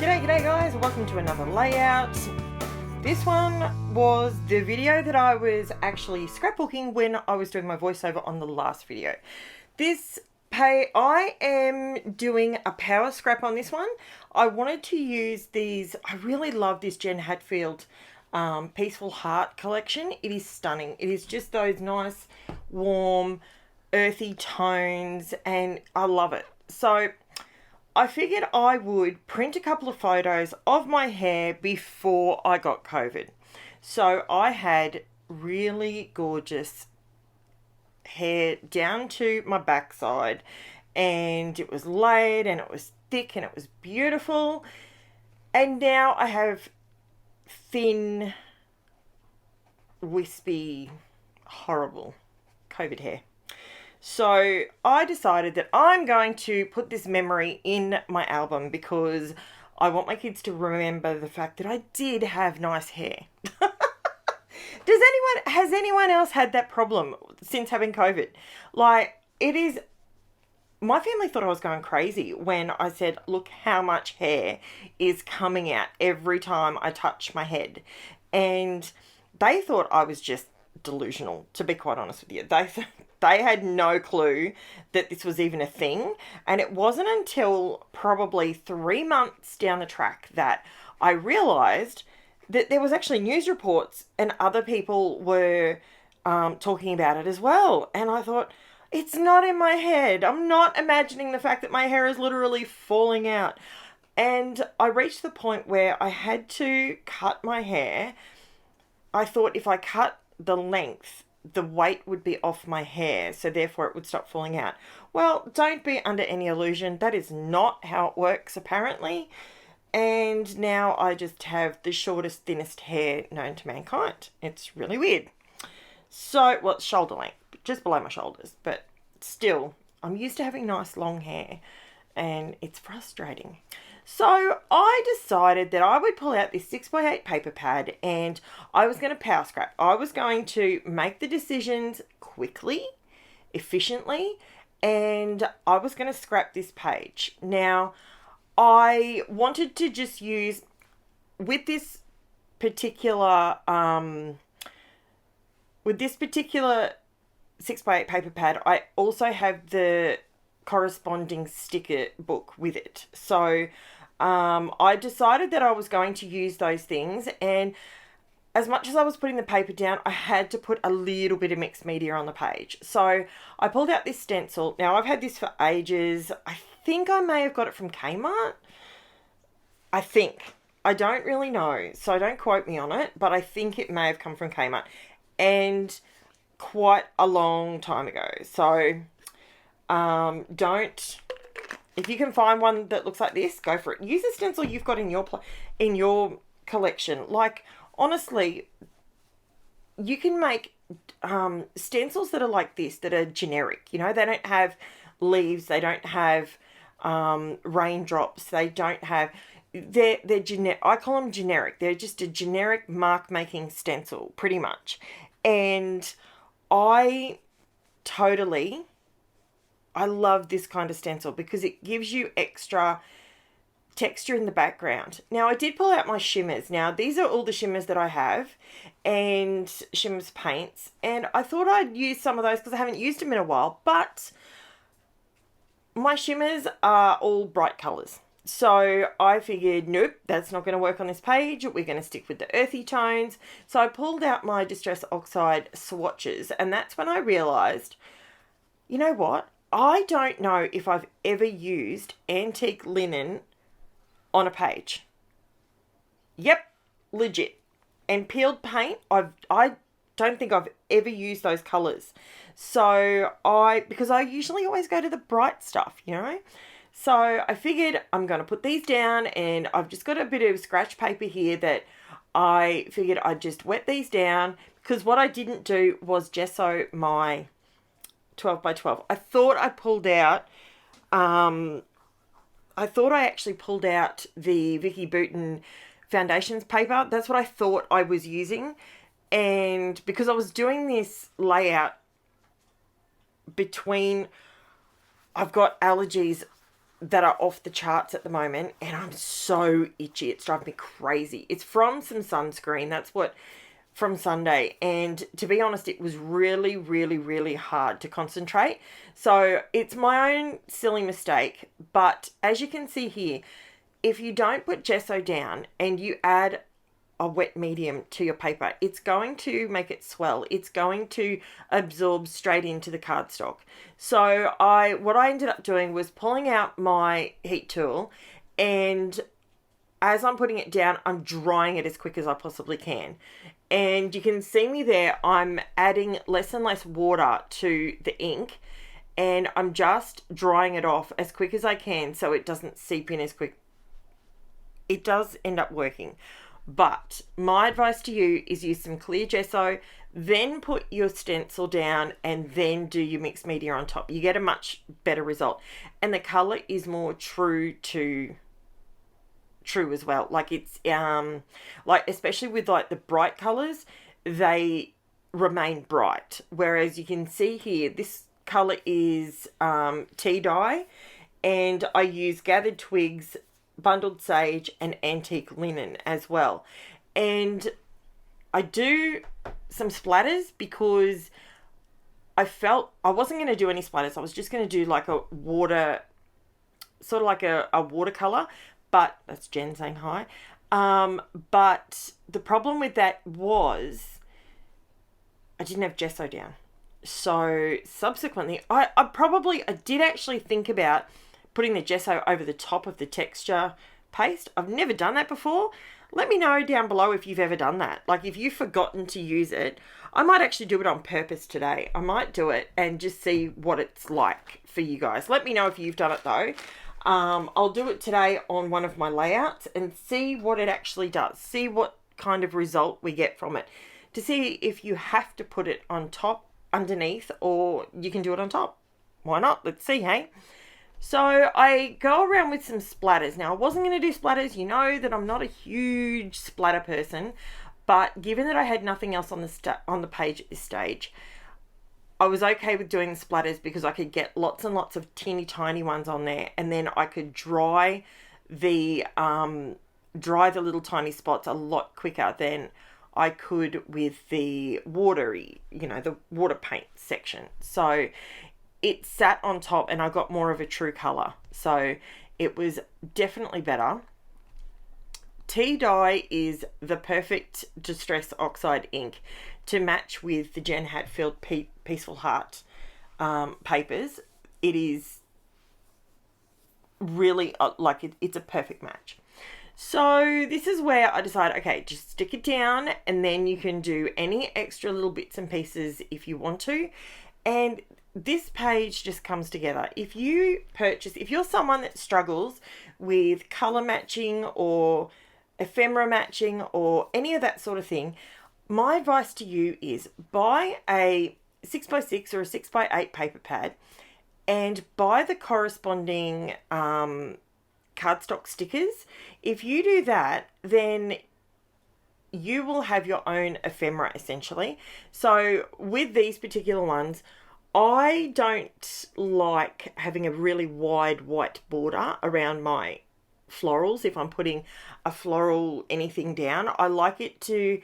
G'day guys, welcome to another layout. This one was the video that I was actually scrapbooking when I was doing my voiceover on the last video. I am doing a power scrap on this one. I wanted to use these, I really love this Jen Hadfield Peaceful Heart collection. It is stunning. It is just those nice, warm, earthy tones and I love it. So I figured I would print a couple of photos of my hair before I got COVID. So I had really gorgeous hair down to my backside and it was laid and it was thick and it was beautiful. And now I have thin, wispy, horrible COVID hair. So I decided that I'm going to put this memory in my album because I want my kids to remember the fact that I did have nice hair. Has anyone else had that problem since having COVID? Like, my family thought I was going crazy when I said, look how much hair is coming out every time I touch my head. And they thought I was just delusional, to be quite honest with you. They had no clue that this was even a thing. And it wasn't until probably 3 months down the track that I realised that there was actually news reports and other people were talking about it as well. And I thought, it's not in my head. I'm not imagining the fact that my hair is literally falling out. And I reached the point where I had to cut my hair. I thought if I cut the length, the weight would be off my hair, so therefore it would stop falling out. Well, don't be under any illusion. That is not how it works, apparently. And now I just have the shortest, thinnest hair known to mankind. It's really weird. So, well, it's shoulder length, just below my shoulders. But still, I'm used to having nice long hair, and it's frustrating. So I decided that I would pull out this 6x8 paper pad and I was going to power scrap. I was going to make the decisions quickly, efficiently, and I was going to scrap this page. Now, I wanted to just use, with this particular 6x8 paper pad, I also have the corresponding sticker book with it. So I decided that I was going to use those things, and as much as I was putting the paper down, I had to put a little bit of mixed media on the page. So I pulled out this stencil. Now, I've had this for ages. I think I may have got it from KMART. I think. I don't really know, so don't quote me on it, but I think it may have come from KMART, and quite a long time ago. So if you can find one that looks like this, go for it. Use the stencil you've got in your collection. Like, honestly, you can make stencils that are like this, that are generic. You know, they don't have leaves, they don't have raindrops, they don't have, they're generic. I call them generic. They're just a generic mark making stencil, pretty much. And I love this kind of stencil because it gives you extra texture in the background. Now, I did pull out my shimmers. Now, these are all the shimmers that I have, and shimmers paints. And I thought I'd use some of those because I haven't used them in a while. But my shimmers are all bright colours. So I figured, nope, that's not going to work on this page. We're going to stick with the earthy tones. So I pulled out my Distress Oxide swatches. And that's when I realised, you know what? I don't know if I've ever used antique linen on a page. Yep, legit. And peeled paint, I don't think I've ever used those colours. So because I usually always go to the bright stuff, you know. So I figured I'm going to put these down, and I've just got a bit of scratch paper here that I figured I'd just wet these down, because what I didn't do was gesso my 12 by 12. I thought I actually pulled out the Vicky Bouton foundations paper. That's what I thought I was using. And because I was doing this layout between, I've got allergies that are off the charts at the moment, and I'm so itchy. It's driving me crazy. It's from some sunscreen. That's what, from Sunday. And to be honest, it was really, really, really hard to concentrate. So it's my own silly mistake. But as you can see here, if you don't put gesso down and you add a wet medium to your paper, it's going to make it swell. It's going to absorb straight into the cardstock. So what I ended up doing was pulling out my heat tool, and as I'm putting it down, I'm drying it as quick as I possibly can. And you can see me there, I'm adding less and less water to the ink, and I'm just drying it off as quick as I can so it doesn't seep in as quick. It does end up working. But my advice to you is use some clear gesso, then put your stencil down, and then do your mixed media on top. You get a much better result. And the colour is more true as well. Like it's, like especially with like the bright colours, they remain bright. Whereas you can see here, this colour is tea dye, and I use gathered twigs, bundled sage, and antique linen as well. And I do some splatters because I felt I wasn't going to do any splatters. I was just going to do like a water, sort of like a watercolor, but that's Jen saying hi. But the problem with that was I didn't have gesso down. So subsequently, I did actually think about putting the gesso over the top of the texture paste. I've never done that before. Let me know down below if you've ever done that. Like if you've forgotten to use it, I might actually do it on purpose today. I might do it and just see what it's like for you guys. Let me know if you've done it though. I'll do it today on one of my layouts and see what it actually does. See what kind of result we get from it. To see if you have to put it on top, underneath, or you can do it on top. Why not? Let's see, hey? So I go around with some splatters. Now, I wasn't going to do splatters. You know that I'm not a huge splatter person, but given that I had nothing else on the page at this stage, I was okay with doing the splatters because I could get lots and lots of teeny tiny ones on there, and then I could dry the little tiny spots a lot quicker than I could with the watery, the water paint section. So it sat on top and I got more of a true colour. So it was definitely better. Tea dye is the perfect Distress Oxide ink to match with the Jen Hadfield Peaceful Heart papers. It is really it's a perfect match. So this is where I decided, okay, just stick it down and then you can do any extra little bits and pieces if you want to. And this page just comes together. If you're someone that struggles with color matching or ephemera matching or any of that sort of thing, my advice to you is buy a 6x6 or a 6x8 paper pad and buy the corresponding cardstock stickers. If you do that, then you will have your own ephemera essentially. So with these particular ones, I don't like having a really wide white border around my florals. If I'm putting a floral anything down, I like it to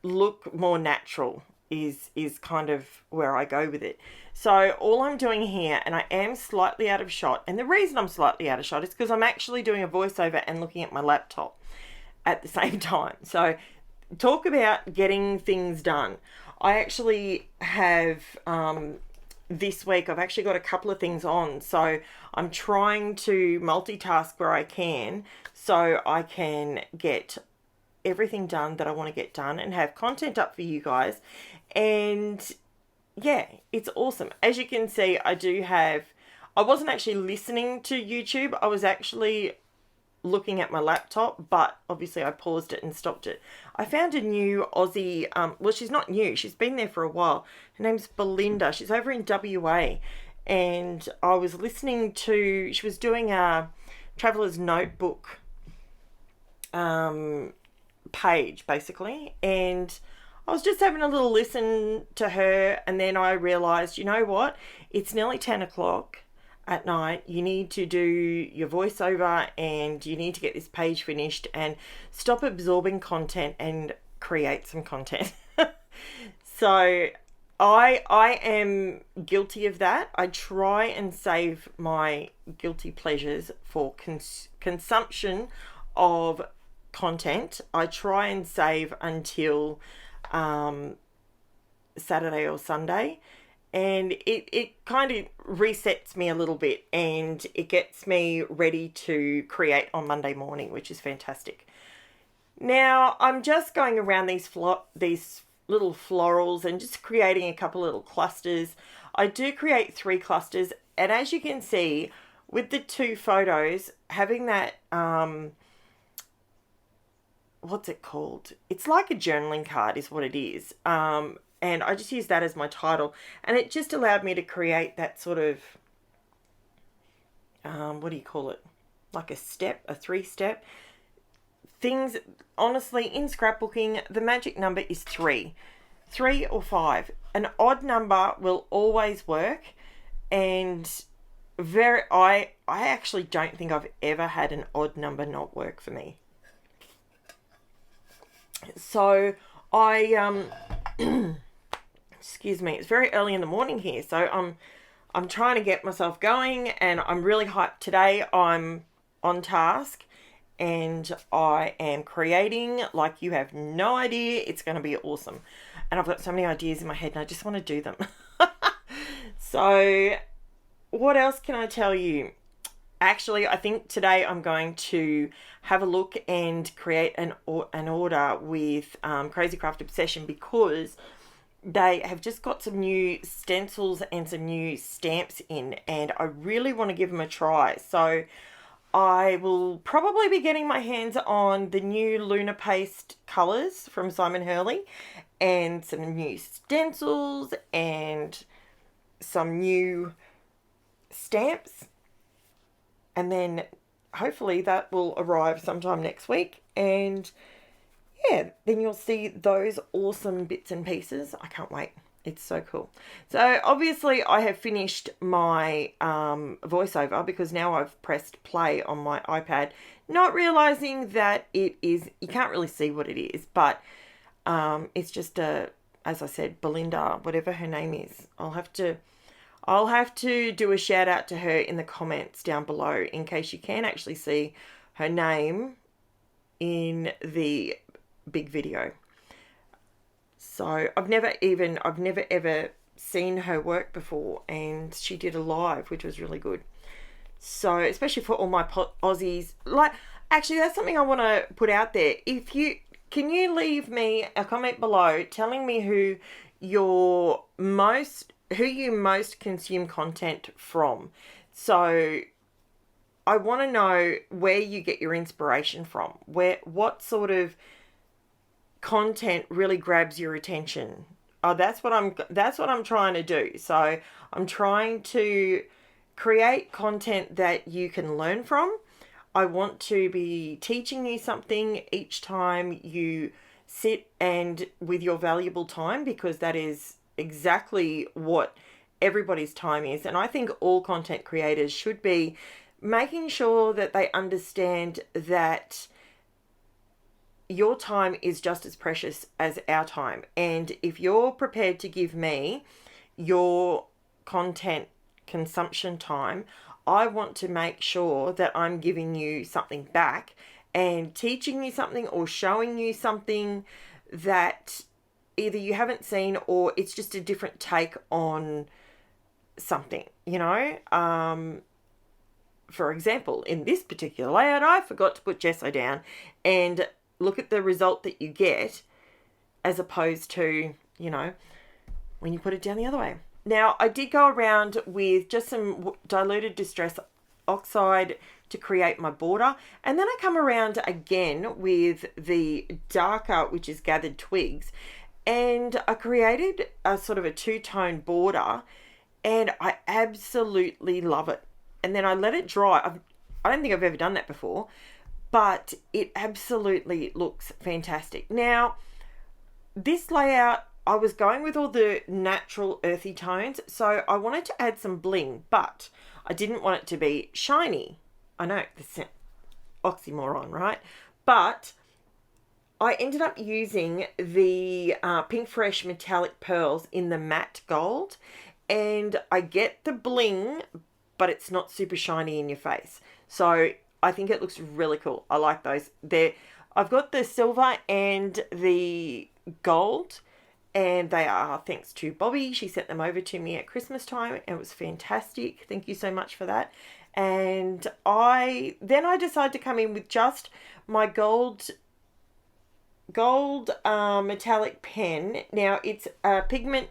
look more natural is kind of where I go with it. So all I'm doing here, and I am slightly out of shot, and the reason I'm slightly out of shot is because I'm actually doing a voiceover and looking at my laptop at the same time. So talk about getting things done. I actually have, this week, I've actually got a couple of things on. So I'm trying to multitask where I can so I can get everything done that I want to get done and have content up for you guys. And yeah, it's awesome. As you can see, I wasn't actually listening to YouTube. I was actually looking at my laptop, but obviously I paused it and stopped it. I found a new Aussie, well, she's not new, she's been there for a while. Her name's Belinda. She's over in WA, and I was listening to, she was doing a Traveler's Notebook page basically, and I was just having a little listen to her, and then I realized, you know what, it's nearly 10 o'clock. at night, you need to do your voiceover and you need to get this page finished and stop absorbing content and create some content. So I am guilty of that. I try and save my guilty pleasures for consumption of content. I try and save until Saturday or Sunday, and it kind of resets me a little bit and it gets me ready to create on Monday morning, which is fantastic. Now I'm just going around these little florals and just creating a couple little clusters. I do create 3 clusters, and as you can see with the 2 photos, having that what's it called? It's like a journaling card is what it is. And I just use that as my title, and it just allowed me to create that sort of what do you call it? Like a 3-step things. Honestly, in scrapbooking, the magic number is 3 or 5. An odd number will always work, and I actually don't think I've ever had an odd number not work for me. So I excuse me, it's very early in the morning here, so I'm trying to get myself going, and I'm really hyped today. I'm on task and I am creating like you have no idea. It's going to be awesome, and I've got so many ideas in my head and I just want to do them. So what else can I tell you? Actually, I think today I'm going to have a look and create an order with Crazy Craft Obsession, because they have just got some new stencils and some new stamps in, and I really want to give them a try. So I will probably be getting my hands on the new Lunar Paste colours from Simon Hurley, and some new stencils and some new stamps, and then hopefully that will arrive sometime next week, and yeah, then you'll see those awesome bits and pieces. I can't wait. It's so cool. So obviously I have finished my voiceover, because now I've pressed play on my iPad, not realizing that it is, you can't really see what it is, but it's just as I said, Belinda, whatever her name is. I'll have to do a shout out to her in the comments down below, in case you can actually see her name in the big video. So I've never ever seen her work before, and she did a live, which was really good. So especially for all my Aussies, like, actually that's something I want to put out there. Can you leave me a comment below telling me who you most consume content from? So I want to know where you get your inspiration from. What sort of content really grabs your attention? Oh, that's what I'm trying to do. So I'm trying to create content that you can learn from. I want to be teaching you something each time you sit and with your valuable time, because that is exactly what everybody's time is. And I think all content creators should be making sure that they understand that your time is just as precious as our time. And if you're prepared to give me your content consumption time, I want to make sure that I'm giving you something back and teaching you something or showing you something that either you haven't seen, or it's just a different take on something, For example, in this particular layout, I forgot to put gesso down, and look at the result that you get, as opposed to, when you put it down the other way. Now, I did go around with just some diluted distress oxide to create my border, and then I come around again with the darker, which is gathered twigs, and I created a sort of a 2-tone border, and I absolutely love it. And then I let it dry. I don't think I've ever done that before, but it absolutely looks fantastic. Now, this layout, I was going with all the natural earthy tones, so I wanted to add some bling, but I didn't want it to be shiny. I know, the oxymoron, right? But I ended up using the PINKFRESH metallic pearls in the matte gold, and I get the bling, but it's not super shiny in your face. So I think it looks really cool. I like those. I've got the silver and the gold, and they are thanks to Bobby. She sent them over to me at Christmas time, and it was fantastic. Thank you so much for that. And I decided to come in with just my gold metallic pen. Now it's a pigment.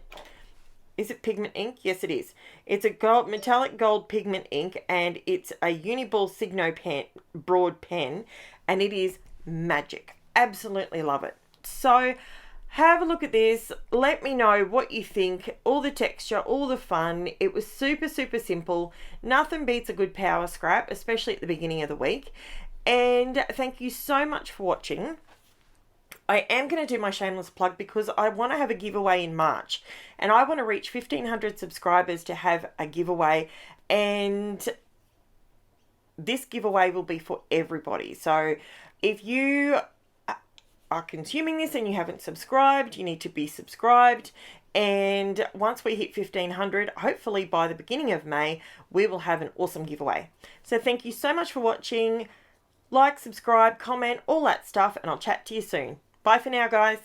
Is it pigment ink? Yes, it is. It's a metallic gold pigment ink, and it's a Uniball Signo pen, broad pen, and it is magic. Absolutely love it. So have a look at this. Let me know what you think. All the texture, all the fun. It was super, super simple. Nothing beats a good power scrap, especially at the beginning of the week. And thank you so much for watching. I am going to do my shameless plug because I want to have a giveaway in March, and I want to reach 1,500 subscribers to have a giveaway, and this giveaway will be for everybody. So if you are consuming this and you haven't subscribed, you need to be subscribed. And once we hit 1,500, hopefully by the beginning of May, we will have an awesome giveaway. So thank you so much for watching. Like, subscribe, comment, all that stuff, and I'll chat to you soon. Bye for now, guys.